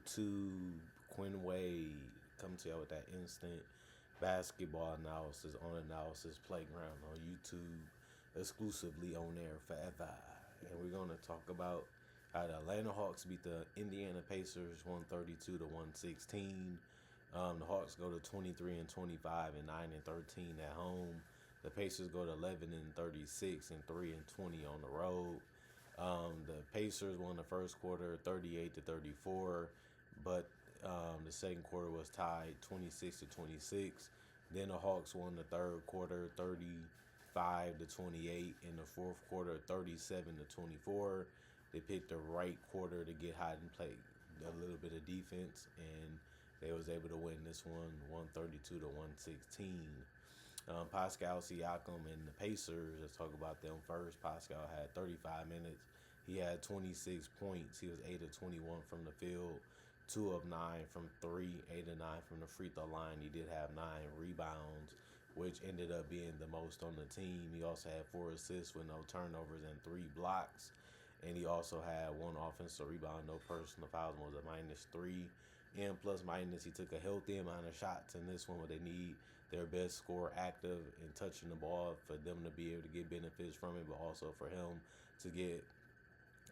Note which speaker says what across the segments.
Speaker 1: YouTube, Quinn Wade, coming to you with that instant basketball analysis on Analysis Playground on YouTube, exclusively on there forever. And we're going to talk about how the Atlanta Hawks beat the Indiana Pacers 132 to 116. The Hawks go to 23 and 25 and 9 and 13 at home. The Pacers go to 11 and 36 and 3 and 20 on the road. The Pacers won the first quarter 38 to 34, but the second quarter was tied 26 to 26. Then the Hawks won the third quarter 35 to 28. In the fourth quarter 37 to 24. They picked the right quarter to get hot and play a little bit of defense, and they was able to win this one 132 to 116. Pascal Siakam and the Pacers, let's talk about them first. Pascal had 35 minutes. He had 26 points. He was 8 of 21 from the field, 2 of 9 from 3, 8 of 9 from the free throw line. He did have 9 rebounds, which ended up being the most on the team. He also had 4 assists with no turnovers and 3 blocks. And he also had 1 offensive rebound, no personal fouls, was a -3. And plus minus, he took a healthy amount of shots in this one where they need their best scorer active and touching the ball for them to be able to get benefits from it, but also for him to get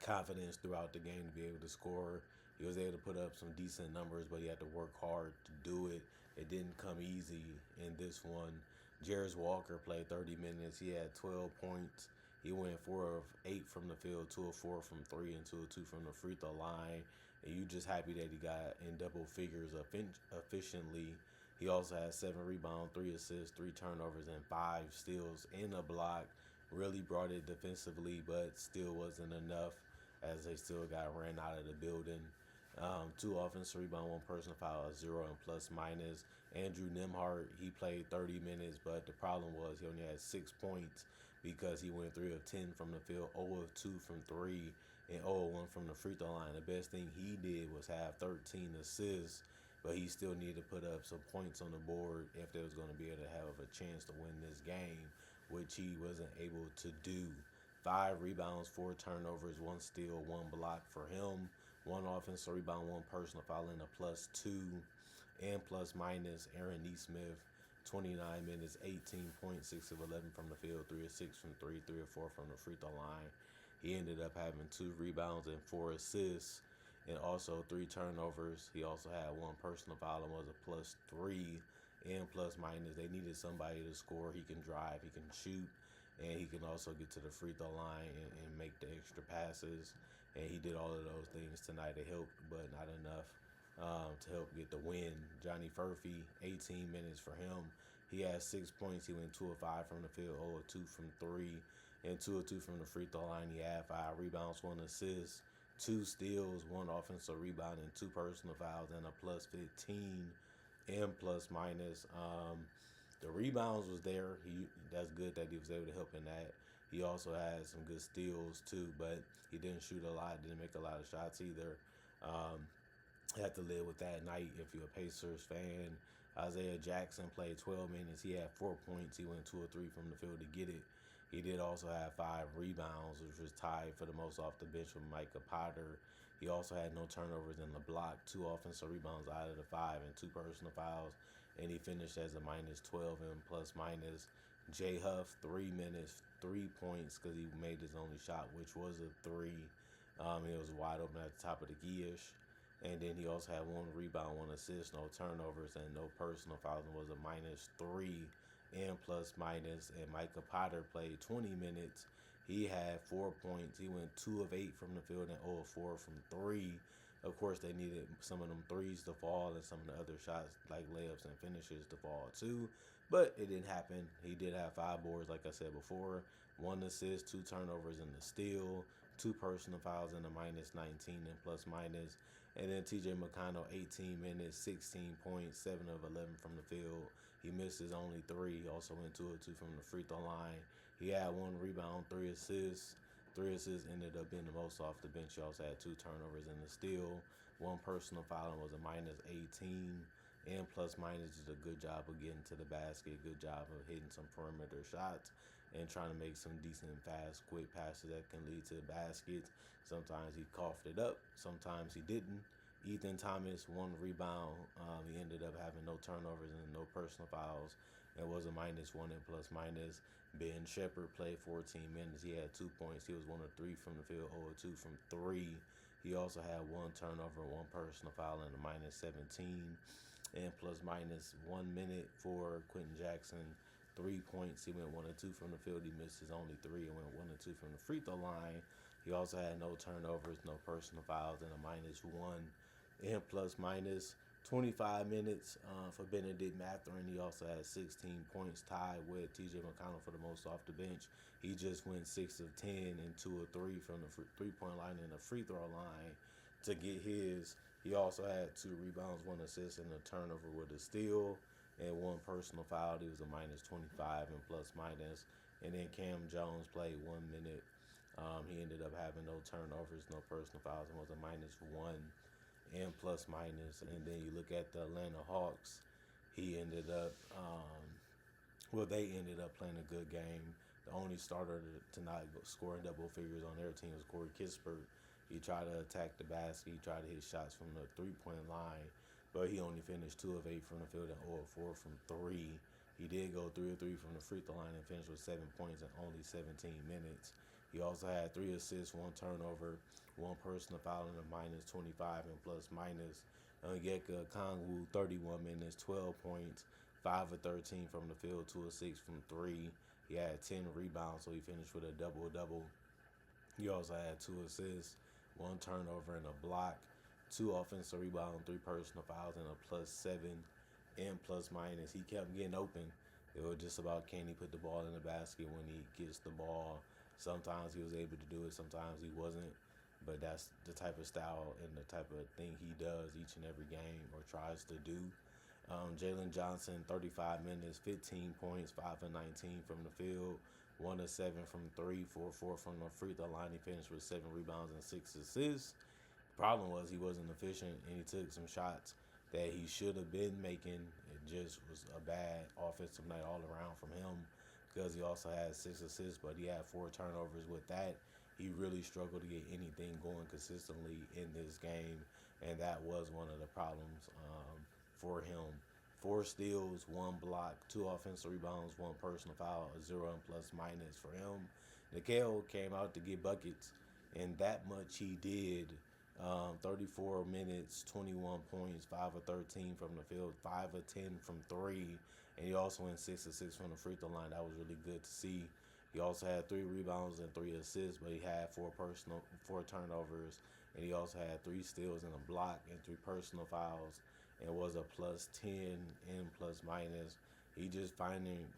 Speaker 1: confidence throughout the game to be able to score. He was able to put up some decent numbers, but he had to work hard to do it. It didn't come easy in this one. Jarris Walker played 30 minutes. He had 12 points. He went 4 of 8 from the field, 2 of 4 from 3, and 2 of 2 from the free throw line. And you just happy that he got in double figures efficiently. He also had 7 rebounds, 3 assists, 3 turnovers, and 5 steals and a block. Really brought it defensively, but still wasn't enough as they still got ran out of the building. 2 offensive rebound, 1 personal foul, 0 and plus minus. Andrew Nembhard, he played 30 minutes, but the problem was he only had 6 points because he went 3 of 10 from the field, 0 of 2 from 3, and 0 of 1 from the free throw line. The best thing he did was have 13 assists, but he still needed to put up some points on the board if they was going to be able to have a chance to win this game, which he wasn't able to do. 5 rebounds, 4 turnovers, 1 steal, 1 block for him. 1 offensive rebound, 1 personal foul, and a +2. And plus minus, Aaron Nesmith, 29 minutes, 18 points, 6 of 11 from the field, 3 of 6 from 3, 3 of 4 from the free throw line. He ended up having 2 rebounds and 4 assists, and also 3 turnovers. He also had 1 personal foul and was a +3. And plus minus, they needed somebody to score. He can drive, he can shoot, and he can also get to the free throw line and make the extra passes. And he did all of those things tonight. It helped, but not enough to help get the win. Johnny Furphy, 18 minutes for him. He had 6 points. He went 2 of 5 from the field, 0 of 2 from 3, and 2 of 2 from the free throw line. He had 5 rebounds, 1 assist, 2 steals, 1 offensive rebound, and 2 personal fouls, and a +15 and plus minus. The rebounds was there. That's good that he was able to help in that. He also had some good steals too, but he didn't shoot a lot, didn't make a lot of shots either. Um, Had to live with that night if you're a Pacers fan. Isaiah Jackson played 12 minutes. He had 4 points. He went 2 or 3 from the field to get it. He did also have 5 rebounds, which was tied for the most off the bench with Micah Potter. He also had no turnovers in the block, 2 offensive rebounds out of the 5, and 2 personal fouls. And he finished as a -12 and plus minus. Jay Huff, 3 minutes, 3 points because he made his only shot, which was a 3. It was wide open at the top of the key-ish. And then he also had 1 rebound, 1 assist, no turnovers, and no personal fouls, and was a -3 and plus minus. And Micah Potter played 20 minutes. He had 4 points. He went 2 of 8 from the field and 0 of 4 from 3. Of course, they needed some of them threes to fall and some of the other shots like layups and finishes to fall too. But it didn't happen. He did have 5 boards, like I said before, 1 assist, 2 turnovers, and a steal, 2 personal fouls, and a -19 and plus minus. And then TJ McConnell, 18 minutes, 16 points, 7 of 11 from the field. He missed his only 3. He also went 2 of 2 from the free throw line. He had 1 rebound, 3 assists. 3 assists ended up being the most off the bench. He also had 2 turnovers and a steal. 1 personal foul and was a -18. And plus minus did a good job of getting to the basket, good job of hitting some perimeter shots and trying to make some decent, fast, quick passes that can lead to the baskets. Sometimes he coughed it up, sometimes he didn't. Ethan Thomas, 1 rebound. He ended up having no turnovers and no personal fouls. It was a -1 and plus minus. Ben Shepherd played 14 minutes. He had 2 points. He was 1 of 3 from the field, 0 of 2 from three. He also had one turnover, one personal foul, and a -17. And plus minus 1 minute for Quentin Jackson. 3 points. He went 1 of 2 from the field. He missed his only three and went 1 of 2 from the free throw line. He also had no turnovers, no personal fouls, and a -1. And plus minus 25 minutes for Benedict Mathurin. He also had 16 points, tied with TJ McConnell for the most off the bench. He just went 6 of 10 and 2 of 3 from the 3-point line and the free throw line to get his. He also had 2 rebounds, 1 assist, and a turnover with a steal and one personal foul. He was a -25 and plus minus. And then Cam Jones played 1 minute. He ended up having no turnovers, no personal fouls, and was a -1 and plus minus. And then you look at the Atlanta Hawks. He ended up, they ended up playing a good game. The only starter to not score in double figures on their team was Corey Kispert. He tried to attack the basket. He tried to hit shots from the 3-point line, but he only finished 2 of 8 from the field and 0 of 4 from three. He did go 3 of 3 from the free throw line and finished with 7 points in only 17 minutes. He also had 3 assists, 1 turnover, 1 personal foul, and a -25 and plus minus. Onyeka Okongwu, 31 minutes, 12 points, 5 of 13 from the field, 2 of 6 from three. He had 10 rebounds, so he finished with a double-double. He also had 2 assists, 1 turnover, and a block, 2 offensive rebounds, 3 personal fouls, and a +7 and plus minus. He kept getting open. It was just about, can he put the ball in the basket when he gets the ball. Sometimes he was able to do it, sometimes he wasn't. But that's the type of style and the type of thing he does each and every game or tries to do. Jalen Johnson, 35 minutes, 15 points, 5 of 19 from the field, 1 of 7 from three, 4 of 4 from the free throw line. He finished with 7 rebounds and 6 assists. The problem was he wasn't efficient, and he took some shots that he should have been making. It just was a bad offensive night all around from him, because he also had 6 assists, but he had 4 turnovers. With that, he really struggled to get anything going consistently in this game, and that was one of the problems for him. 4 steals, 1 block, 2 offensive rebounds, 1 personal foul, a 0 and plus minus for him. Nickeil came out to get buckets, and that much he did. 34 minutes, 21 points, 5 of 13 from the field, 5 of 10 from three, and he also went 6 of 6 from the free throw line. That was really good to see. He also had 3 rebounds and 3 assists, but he had 4 turnovers, and he also had 3 steals and a block and 3 personal fouls, and was a +10 and plus minus. He just finding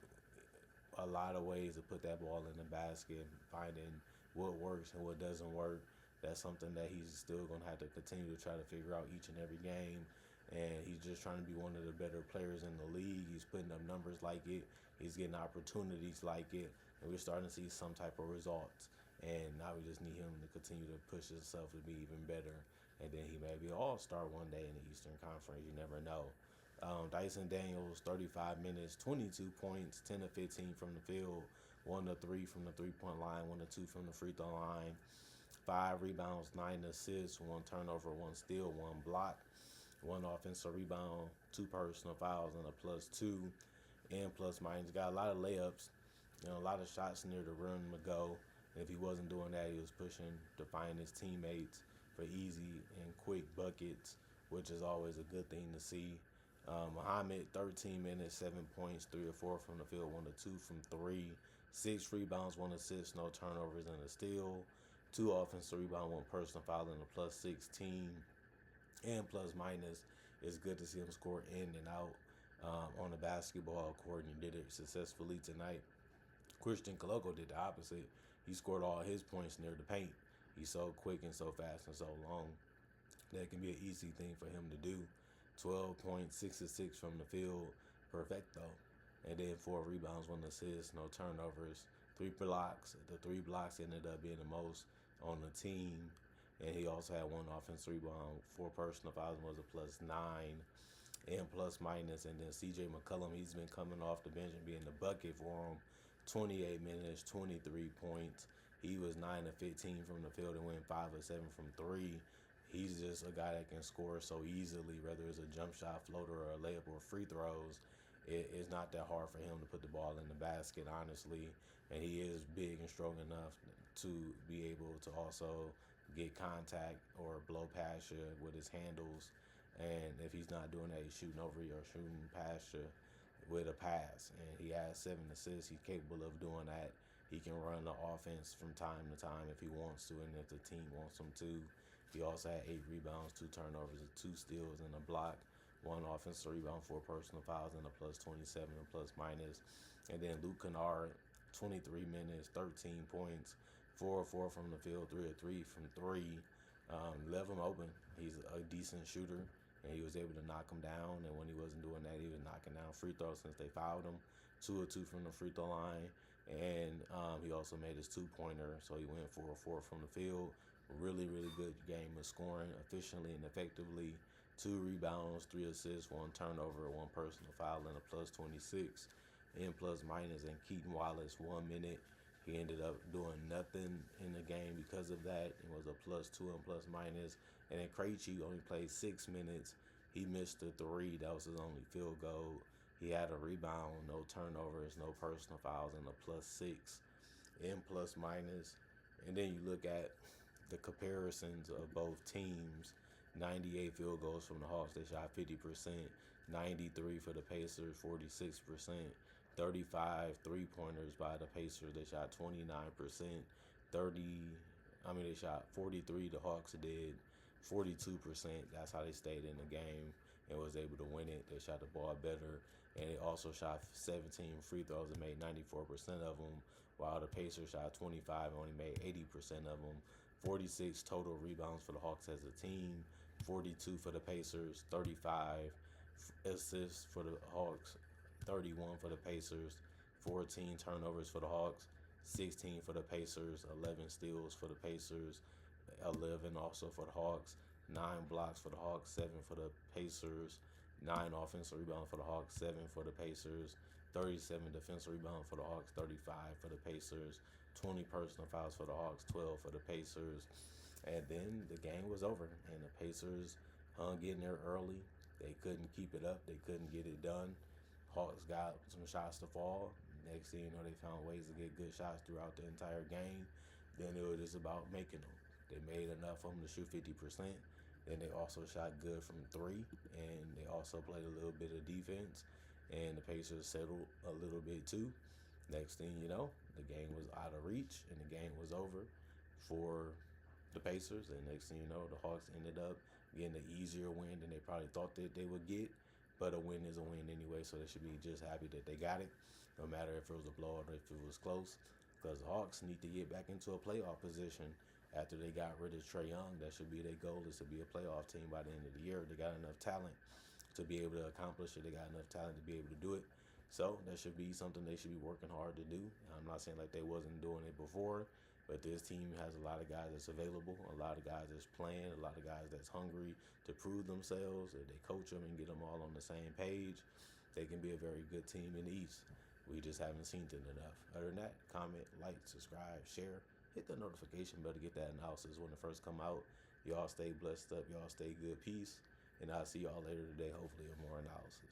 Speaker 1: a lot of ways to put that ball in the basket, finding what works and what doesn't work. That's something that he's still going to have to continue to try to figure out each and every game. And he's just trying to be one of the better players in the league. He's putting up numbers like it. He's getting opportunities like it. And we're starting to see some type of results. And now we just need him to continue to push himself to be even better. And then he may be an all-star one day in the Eastern Conference. You never know. Dyson Daniels, 35 minutes, 22 points, 10 of 15 from the field, 1 of 3 from the 3-point line, 1 of 2 from the free throw line, 5 rebounds, 9 assists, 1 turnover, 1 steal, 1 block, 1 offensive rebound, 2 personal fouls, and a +2 and plus minus. Got a lot of layups, a lot of shots near the rim to go. And if he wasn't doing that, he was pushing to find his teammates for easy and quick buckets, which is always a good thing to see. Muhammad, 13 minutes, 7 points, 3 of 4 from the field, 1 of 2 from three, 6 rebounds, 1 assist, no turnovers, and a steal. 2 offensive rebounds, 1 personal foul, and a +16 and plus minus. It's good to see him score in and out on the basketball court, and he did it successfully tonight. Christian Coloco did the opposite. He scored all his points near the paint. He's so quick and so fast and so long. That can be an easy thing for him to do. 12 points, 6 of 6 from the field, perfecto. And then 4 rebounds, 1 assist, no turnovers, 3 blocks. The 3 blocks ended up being the most on the team. And he also had 1 offensive rebound, 4 personal fouls, was a +9 and plus minus. And then CJ McCollum, he's been coming off the bench and being the bucket for him. 28 minutes, 23 points. He was 9 of 15 from the field and went 5 of 7 from three. He's just a guy that can score so easily, whether it's a jump shot, floater, or a layup or free throws. It's not that hard for him to put the ball in the basket, honestly. And he is big and strong enough to be able to also get contact or blow past you with his handles. And if he's not doing that, he's shooting over you or shooting past you with a pass. And he has 7 assists. He's capable of doing that. He can run the offense from time to time if he wants to, and if the team wants him to. He also had 8 rebounds, 2 turnovers, 2 steals, and a block. One offensive rebound, 4 personal fouls, and a plus 27 and plus minus. And then Luke Kennard, 23 minutes, 13 points, 4 of 4 from the field, 3 of 3 from three. Left him open. He's a decent shooter, and he was able to knock him down. And when he wasn't doing that, he was knocking down free throws since they fouled him. 2 of 2 from the free throw line. And he also made his 2-pointer, so he went 4 of 4 from the field. Really, really good game of scoring efficiently and effectively. 2 rebounds, 3 assists, 1 turnover, 1 personal foul, and a plus 26 in plus minus. And Keaton Wallace, 1 minute. He ended up doing nothing in the game because of that. It was a +2 and plus minus. And then Krejci only played 6 minutes. He missed a three. That was his only field goal. He had a rebound, no turnovers, no personal fouls, and a +6 in plus minus. And then you look at the comparisons of both teams. 98 field goals from the Hawks, they shot 50%. 93 for the Pacers, 46%. 35 3-pointers by the Pacers, they shot 29%. They shot 43, the Hawks did 42%. That's how they stayed in the game and was able to win it. They shot the ball better, and they also shot 17 free throws and made 94% of them, while the Pacers shot 25 and only made 80% of them. 46 total rebounds for the Hawks as a team, 42 for the Pacers, 35 assists for the Hawks, 31 for the Pacers, 14 turnovers for the Hawks, 16 for the Pacers, 11 steals for the Pacers, 11 also for the Hawks, 9 blocks for the Hawks, 7 for the Pacers, 9 offensive rebounds for the Hawks, 7 for the Pacers, 37 defensive rebounds for the Hawks, 35 for the Pacers, 20 personal fouls for the Hawks, 12 for the Pacers. And then the game was over, and the Pacers hung in there early. They couldn't keep it up. They couldn't get it done. Hawks got some shots to fall. Next thing you know, they found ways to get good shots throughout the entire game. Then it was just about making them. They made enough of them to shoot 50%. Then they also shot good from three, and they also played a little bit of defense. And the Pacers settled a little bit too. Next thing you know, the game was out of reach, and the game was over for the Pacers. And next thing you know, the Hawks ended up getting an easier win than they probably thought that they would get. But a win is a win anyway, so they should be just happy that they got it, no matter if it was a blowout or if it was close. Because the Hawks need to get back into a playoff position after they got rid of Trae Young. That should be their goal, is to be a playoff team by the end of the year. They got enough talent to be able to accomplish it. They got enough talent to be able to do it. So that should be something they should be working hard to do. I'm not saying like they wasn't doing it before, but this team has a lot of guys that's available, a lot of guys that's playing, a lot of guys that's hungry to prove themselves. If they coach them and get them all on the same page, they can be a very good team in the East. We just haven't seen it enough. Other than that, comment, like, subscribe, share, hit the notification bell to get that analysis when it first come out. Y'all stay blessed up. Y'all stay good. Peace. And I'll see y'all later today, hopefully, with more analysis.